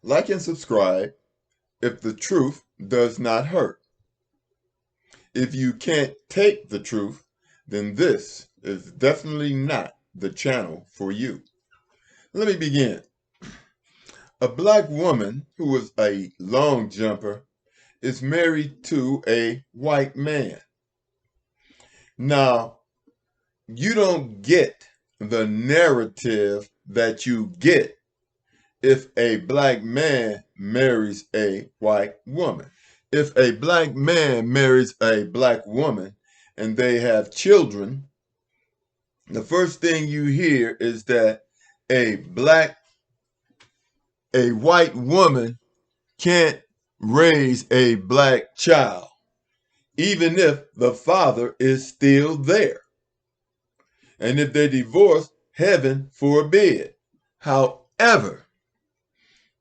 Like and subscribe if the truth does not hurt. If you can't take the truth, then this is definitely not the channel for you. Let me begin. A black woman who was a long jumper is married to a white man. Now, you don't get the narrative that you get if a black man marries a white woman. If a black man marries a black woman and they have children, the first thing you hear is that a white woman can't raise a black child, even if the father is still there. And if they divorce, heaven forbid. However,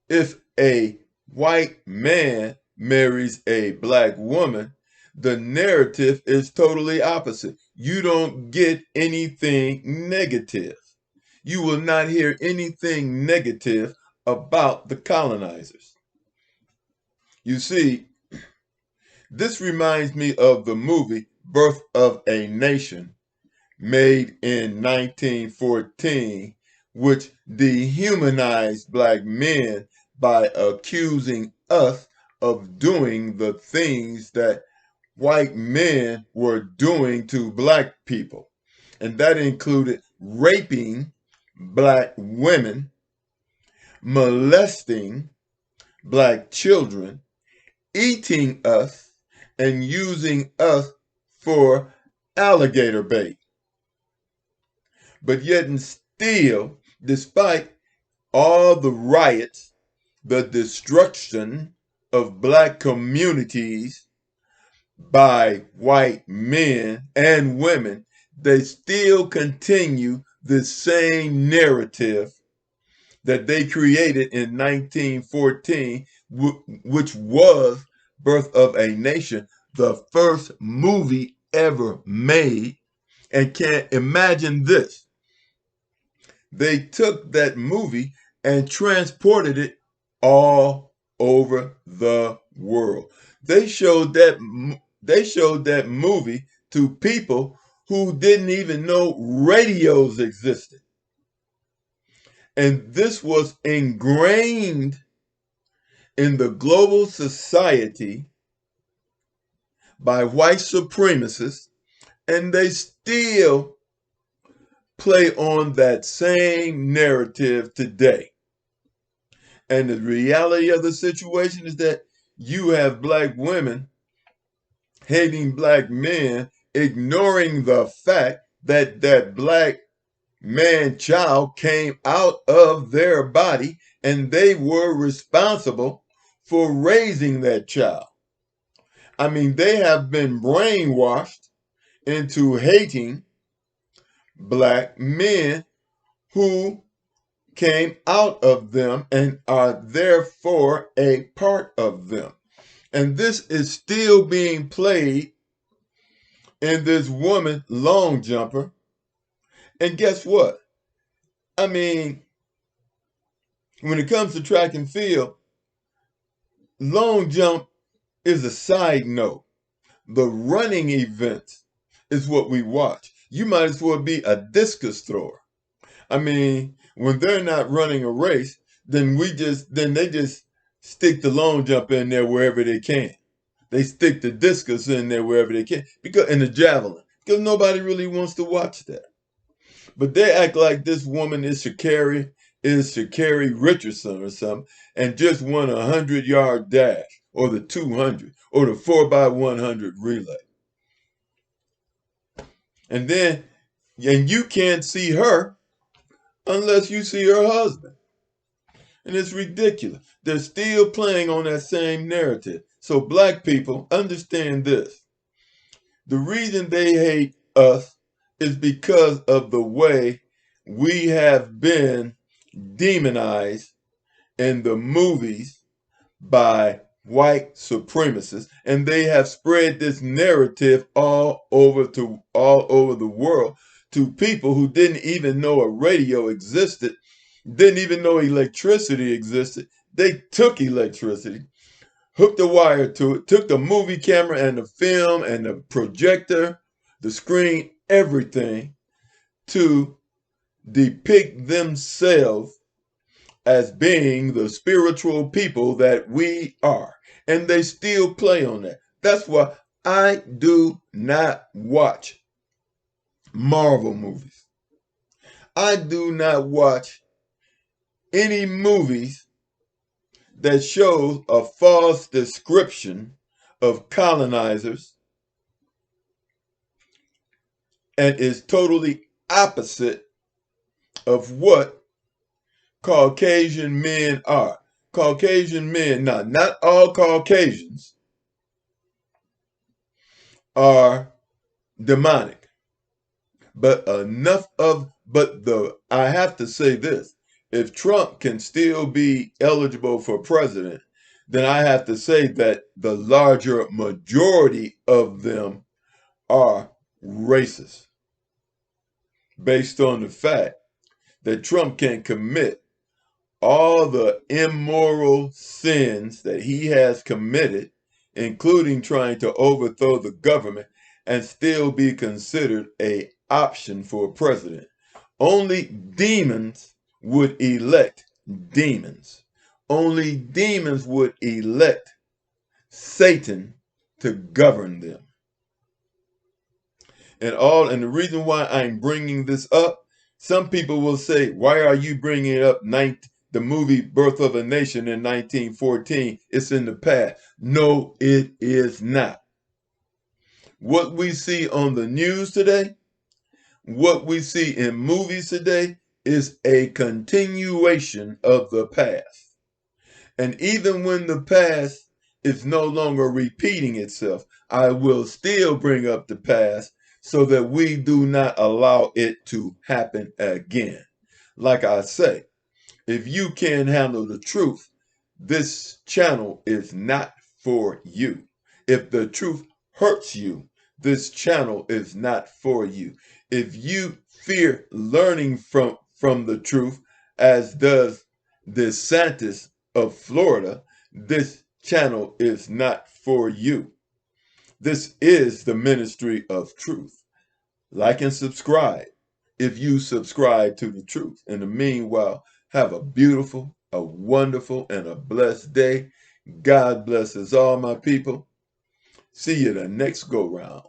if a white man marries a black woman, the narrative is totally opposite. You don't get anything negative. You will not hear anything negative about the colonizers. You see, this reminds me of the movie Birth of a Nation, made in 1914, which dehumanized black men by accusing us of doing the things that white men were doing to black people. And that included raping black women, molesting black children, eating us, and using us for alligator bait. But yet and still, despite all the riots, the destruction of black communities by white men and women, they still continue the same narrative that they created in 1914, which was Birth of a Nation, the first movie ever made. And can't imagine this. They took that movie and transported it all over the world. They showed that movie to people who didn't even know radios existed. And this was ingrained in the global society by white supremacists, and they still play on that same narrative today. And the reality of the situation is that you have black women hating black men, ignoring the fact that that black man child came out of their body and they were responsible for raising that child. I mean, they have been brainwashed into hating black men who came out of them and are therefore a part of them. And this is still being played in this woman long jumper. And guess what? I mean, when it comes to track and field, long jump is a side note. The running events is what we watch. You might as well be a discus thrower. I mean, when they're not running a race, then they just stick the long jump in there wherever they can. They stick the discus in there wherever they can, and the javelin, because nobody really wants to watch that. But they act like this woman is Sha'Carri Richardson or something, and just won a 100-yard dash, or the 200, or the 4x100 relay. And you can't see her unless you see her husband. And it's ridiculous. They're still playing on that same narrative. So black people, understand this. The reason they hate us is because of the way we have been demonized in the movies by white supremacists, and they have spread this narrative all over the world to people who didn't even know a radio existed, didn't even know electricity existed, They took electricity, hooked a wire to it, took the movie camera and the film and the projector, the screen, everything to depict themselves as being the spiritual people that we are. And they still play on that. That's why I do not watch Marvel movies. I do not watch any movies that shows a false description of colonizers and is totally opposite of what Caucasian men are. Caucasian men, now, not all Caucasians are demonic, but I have to say this. If Trump can still be eligible for president, then I have to say that the larger majority of them are racist, based on the fact that Trump can commit all the immoral sins that he has committed, including trying to overthrow the government, and still be considered an option for president. Only demons would elect demons. Only demons would elect Satan to govern them. And the reason why I'm bringing this up, some people will say, why are you bringing up the movie Birth of a Nation in 1914? It's in the past. No, it is not. What we see on the news today, what we see in movies today, is a continuation of the past. And even when the past is no longer repeating itself, I will still bring up the past so that we do not allow it to happen again. Like I say, if you can't handle the truth, this channel is not for you. If the truth hurts you, this channel is not for you. If you fear learning from the truth, as does DeSantis of Florida, this channel is not for you. This is the ministry of truth. Like and subscribe if you subscribe to the truth. In the meanwhile, have a beautiful, a wonderful, and a blessed day. God blesses all my people. See you the next go round.